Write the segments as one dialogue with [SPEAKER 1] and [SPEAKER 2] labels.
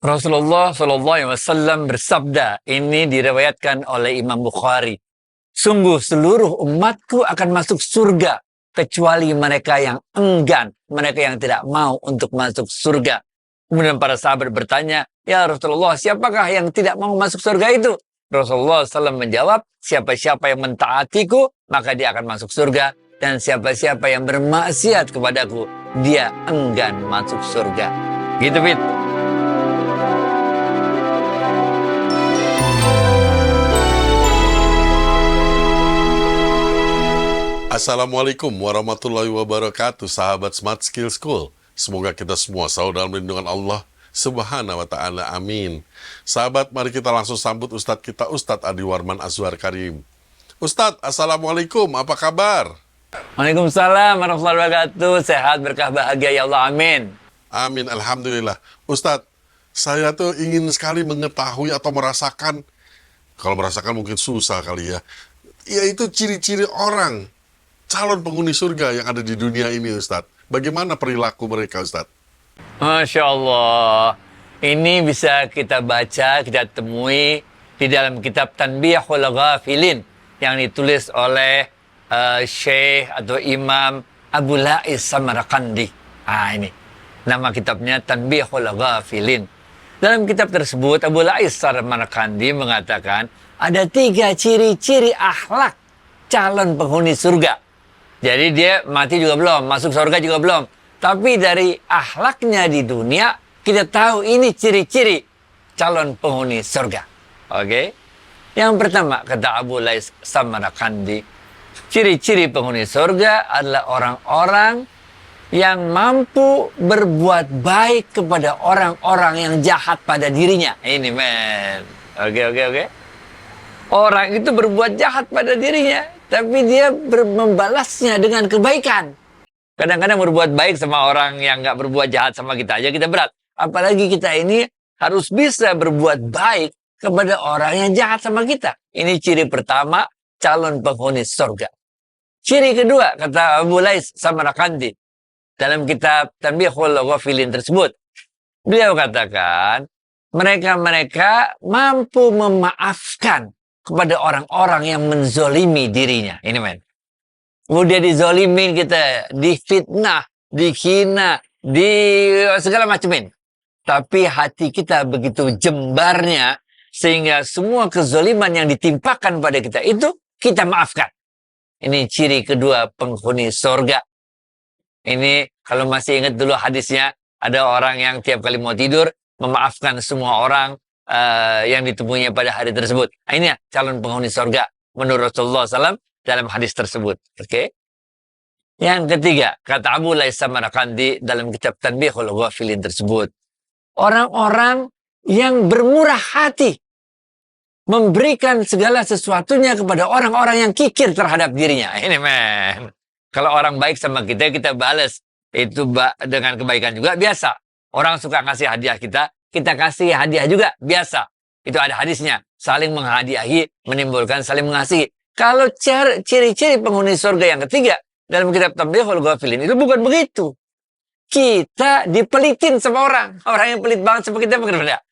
[SPEAKER 1] Rasulullah Shallallahu Alaihi Wasallam bersabda, ini diriwayatkan oleh Imam Bukhari. Sungguh seluruh umatku akan masuk surga kecuali mereka yang enggan, mereka yang tidak mau untuk masuk surga. Kemudian para sahabat bertanya, ya Rasulullah, siapakah yang tidak mau masuk surga itu? Rasulullah SAW menjawab, siapa-siapa yang mentaatiku, maka dia akan masuk surga. Dan siapa-siapa yang bermaksiat kepadaku, dia enggan masuk surga. Gitu, Fit.
[SPEAKER 2] Assalamualaikum warahmatullahi wabarakatuh, sahabat Smart Skill School. Semoga kita semua selalu dalam lindungan Allah Subhanahu wa Ta'ala. Amin. Sahabat, mari kita langsung sambut Ustadz kita, Ustadz Adi Warman Azwar Karim. Ustadz, Assalamualaikum, apa kabar?
[SPEAKER 1] Waalaikumsalam warahmatullahi wabarakatuh. Sehat, berkah, bahagia ya Allah. Amin.
[SPEAKER 2] Amin, Alhamdulillah. Ustadz, saya tuh ingin sekali mengetahui atau merasakan, kalau merasakan mungkin susah kali ya, yaitu ciri-ciri orang calon penghuni surga yang ada di dunia ini, Ustadz. Bagaimana perilaku mereka, Ustadz?
[SPEAKER 1] Masya Allah. Ini bisa kita baca, kita temui di dalam kitab Tanbihul Ghafilin yang ditulis oleh Syekh atau Imam Abu Lais Samarqandi. Ini nama kitabnya Tanbihul Ghafilin. Dalam kitab tersebut Abu Lais Samarqandi mengatakan ada 3 ciri-ciri akhlak calon penghuni surga. Jadi dia mati juga belum, masuk surga juga belum. Tapi dari akhlaknya di dunia, kita tahu ini ciri-ciri calon penghuni surga. Oke? Yang pertama, kata Abu Lais Samarqandi, ciri-ciri penghuni surga adalah orang-orang yang mampu berbuat baik kepada orang-orang yang jahat pada dirinya. Ini men. Oke. Orang itu berbuat jahat pada dirinya, tapi dia membalasnya dengan kebaikan. Kadang-kadang berbuat baik sama orang yang nggak berbuat jahat sama kita aja kita berat. Apalagi kita ini harus bisa berbuat baik kepada orang yang jahat sama kita. Ini ciri pertama calon penghuni surga. Ciri kedua, kata Abu Lais Samarqandi dalam kitab Tanbihul Ghafilin tersebut, beliau katakan mereka mampu memaafkan kepada orang-orang yang menzolimi dirinya. Ini men. Udah dizolimin kita, difitnah, dihina, di segala macamin. Tapi hati kita begitu jembarnya, sehingga semua kezoliman yang ditimpakan pada kita itu, kita maafkan. Ini ciri kedua penghuni surga. Ini kalau masih ingat dulu hadisnya, ada orang yang tiap kali mau tidur, memaafkan semua orang yang ditemuinya pada hari tersebut. Ini calon penghuni surga menurut Rasulullah SAW dalam hadis tersebut. Oke. Yang ketiga, kata Abu Lais Samarqandi dalam kitab Tanbihul Ghafilin tersebut, orang-orang yang bermurah hati memberikan segala sesuatunya kepada orang-orang yang kikir terhadap dirinya. Ini men. Kalau orang baik sama kita, kita balas itu dengan kebaikan juga biasa. Orang suka ngasih hadiah kita kasih hadiah juga, biasa. Itu ada hadisnya. Saling menghadiahi, menimbulkan saling mengasihi. Kalau ciri-ciri penghuni surga yang ketiga, dalam kitab Tanbihul Ghafilin, itu bukan begitu. Kita dipelitin sama orang. Orang yang pelit banget sama kita, berbeda.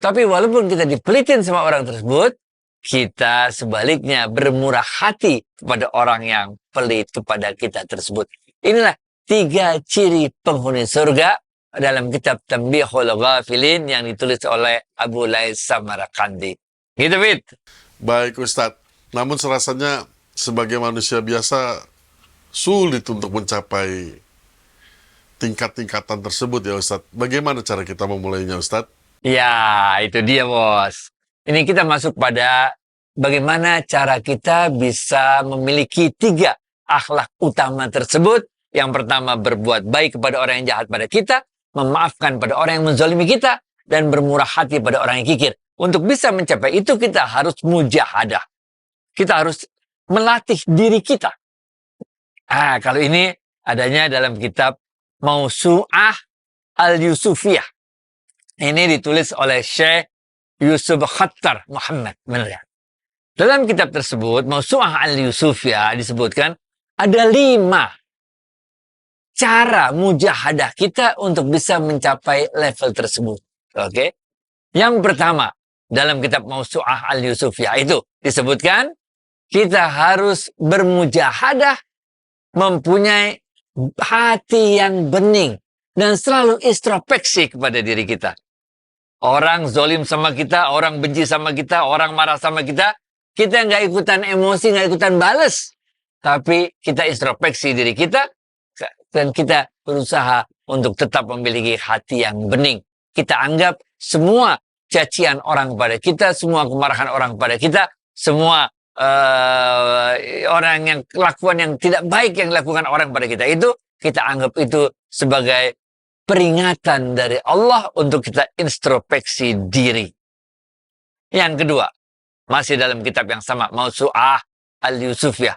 [SPEAKER 1] Tapi walaupun kita dipelitin sama orang tersebut, kita sebaliknya bermurah hati kepada orang yang pelit kepada kita tersebut. Inilah 3 ciri penghuni surga dalam kitab Tanbihul Ghafilin yang ditulis oleh Abu Lais Samarqandi. Gitu, Fit.
[SPEAKER 2] Baik, Ustadz. Namun serasanya sebagai manusia biasa sulit untuk mencapai tingkat-tingkatan tersebut ya, Ustadz. Bagaimana cara kita memulainya, Ustadz?
[SPEAKER 1] Ya, itu dia, Bos. Ini kita masuk pada bagaimana cara kita bisa memiliki 3 akhlak utama tersebut. Yang pertama, berbuat baik kepada orang yang jahat pada kita, memaafkan pada orang yang menzalimi kita, dan bermurah hati pada orang yang kikir. Untuk bisa mencapai itu, kita harus mujahadah. Kita harus melatih diri kita. Kalau ini adanya dalam kitab Mausu'ah Al-Yusufiyah. Ini ditulis oleh Syekh Yusuf Khattar Muhammad. Dalam kitab tersebut, Mausu'ah Al-Yusufiyah disebutkan ada 5 cara mujahadah kita untuk bisa mencapai level tersebut. Oke. Yang pertama, dalam kitab Mausu'ah Al-Yusufiyah itu disebutkan kita harus bermujahadah, mempunyai hati yang bening dan selalu introspeksi kepada diri kita. Orang zolim sama kita, orang benci sama kita, orang marah sama kita nggak ikutan emosi, nggak ikutan bales. Tapi kita introspeksi diri kita dan kita berusaha untuk tetap memiliki hati yang bening. Kita anggap semua cacian orang pada kita, semua kemarahan orang pada kita, semua orang yang kelakuan yang tidak baik yang dilakukan orang pada kita itu, kita anggap itu sebagai peringatan dari Allah untuk kita introspeksi diri. Yang kedua, masih dalam kitab yang sama, Mausu'ah Al-Yusufiyah.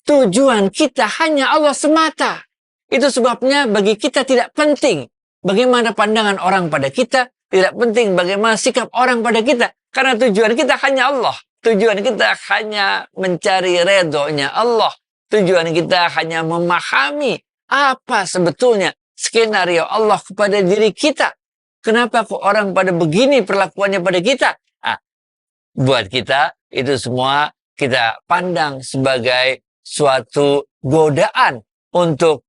[SPEAKER 1] Tujuan kita hanya Allah semata. Itu sebabnya bagi kita tidak penting bagaimana pandangan orang pada kita, tidak penting bagaimana sikap orang pada kita. Karena tujuan kita hanya Allah. Tujuan kita hanya mencari redhonya Allah. Tujuan kita hanya memahami apa sebetulnya skenario Allah kepada diri kita. Kenapa kok orang pada begini perlakuannya pada kita? Nah, buat kita itu semua kita pandang sebagai suatu godaan untuk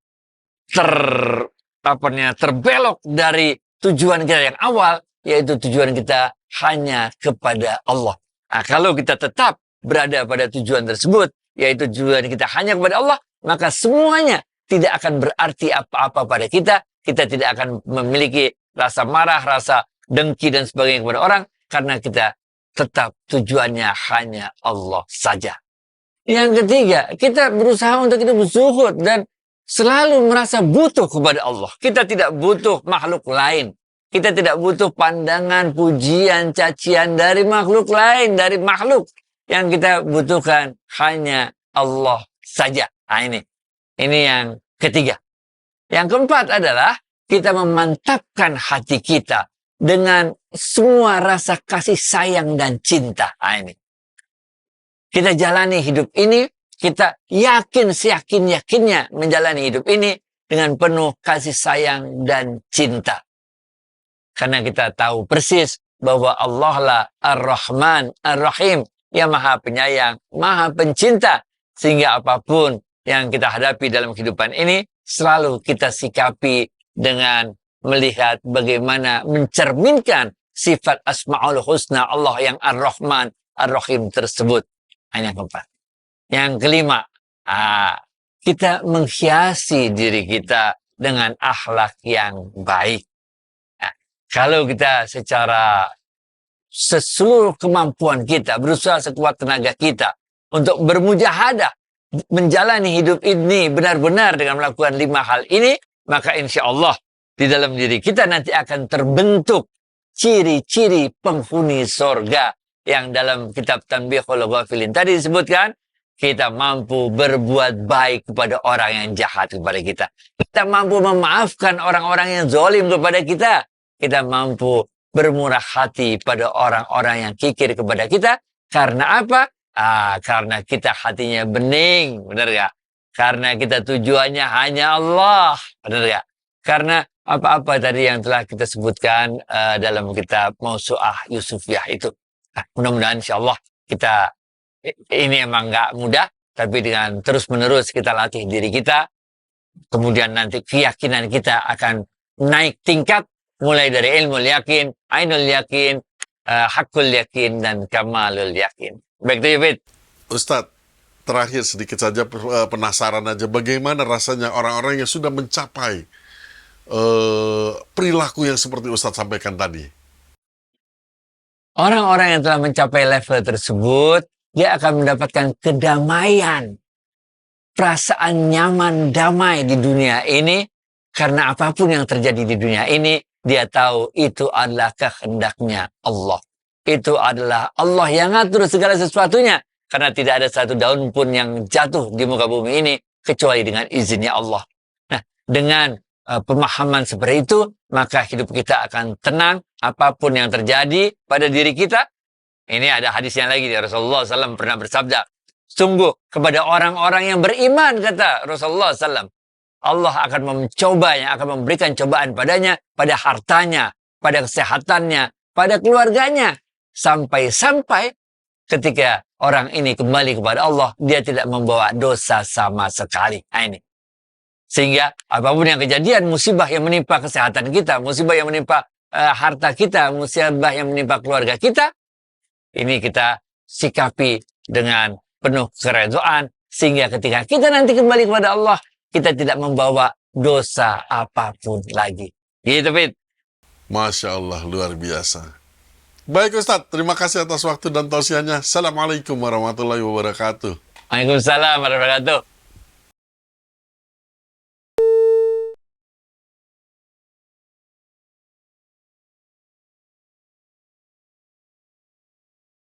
[SPEAKER 1] terbelok dari tujuan kita yang awal, yaitu tujuan kita hanya kepada Allah. Nah, kalau kita tetap berada pada tujuan tersebut, yaitu tujuan kita hanya kepada Allah, maka semuanya tidak akan berarti apa-apa pada kita. Kita tidak akan memiliki rasa marah, rasa dengki dan sebagainya kepada orang, karena kita tetap tujuannya hanya Allah saja. Yang ketiga, kita berusaha untuk hidup zuhud dan selalu merasa butuh kepada Allah. Kita tidak butuh makhluk lain. Kita tidak butuh pandangan, pujian, cacian dari makhluk lain, dari makhluk. Yang kita butuhkan hanya Allah saja. Nah, ini yang ketiga. Yang keempat adalah kita memantapkan hati kita dengan semua rasa kasih sayang dan cinta. Nah, ini. Kita jalani hidup ini, kita yakin seyakin-yakinnya menjalani hidup ini dengan penuh kasih sayang dan cinta. Karena kita tahu persis bahwa Allah lah Ar-Rahman, Ar-Rahim, yang maha penyayang, maha pencinta. Sehingga apapun yang kita hadapi dalam kehidupan ini, selalu kita sikapi dengan melihat bagaimana mencerminkan sifat Asma'ul Husna Allah yang Ar-Rahman, Ar-Rahim tersebut. Yang keempat. Yang kelima, kita menghiasi diri kita dengan akhlak yang baik. Nah, kalau kita secara seluruh kemampuan kita, berusaha sekuat tenaga kita untuk bermujahadah, menjalani hidup ini benar-benar dengan melakukan 5 hal ini, maka insya Allah di dalam diri kita nanti akan terbentuk ciri-ciri penghuni sorga yang dalam kitab Tanbihul Ghafilin tadi disebutkan. Kita mampu berbuat baik kepada orang yang jahat kepada kita. Kita mampu memaafkan orang-orang yang zalim kepada kita. Kita mampu bermurah hati pada orang-orang yang kikir kepada kita. Karena apa? Karena kita hatinya bening, benar gak? Karena kita tujuannya hanya Allah, benar gak? Karena apa-apa tadi yang telah kita sebutkan dalam kitab Mausu'ah Yusufiyah itu. Mudah-mudahan insya Allah kita, ini emang nggak mudah, tapi dengan terus-menerus kita latih diri kita, kemudian nanti keyakinan kita akan naik tingkat, mulai dari ilmu yakin, ainul yakin, hakul yakin, dan kamalul yakin. Baik itu, Yufid.
[SPEAKER 2] Ustadz, terakhir sedikit saja penasaran aja, bagaimana rasanya orang-orang yang sudah mencapai perilaku yang seperti Ustadz sampaikan tadi?
[SPEAKER 1] Orang-orang yang telah mencapai level tersebut, dia akan mendapatkan kedamaian, perasaan nyaman, damai di dunia ini, karena apapun yang terjadi di dunia ini, dia tahu itu adalah kehendaknya Allah. Itu adalah Allah yang ngatur segala sesuatunya, karena tidak ada satu daun pun yang jatuh di muka bumi ini, kecuali dengan izinnya Allah. Nah, dengan pemahaman seperti itu, maka hidup kita akan tenang, apapun yang terjadi pada diri kita. Ini ada hadisnya lagi, Rasulullah SAW pernah bersabda, sungguh kepada orang-orang yang beriman, kata Rasulullah SAW, Allah akan mencobanya, akan memberikan cobaan padanya, pada hartanya, pada kesehatannya, pada keluarganya. Sampai-sampai ketika orang ini kembali kepada Allah, dia tidak membawa dosa sama sekali. Nah, ini. Sehingga apapun yang kejadian, musibah yang menimpa kesehatan kita, musibah yang menimpa harta kita, musibah yang menimpa keluarga kita, ini kita sikapi dengan penuh keredoan, sehingga ketika kita nanti kembali kepada Allah, kita tidak membawa dosa apapun lagi. Gitu, Fit.
[SPEAKER 2] Masya Allah, luar biasa. Baik Ustadz, terima kasih atas waktu dan tausiahnya. Assalamualaikum warahmatullahi wabarakatuh.
[SPEAKER 1] Waalaikumsalam warahmatullahi wabarakatuh.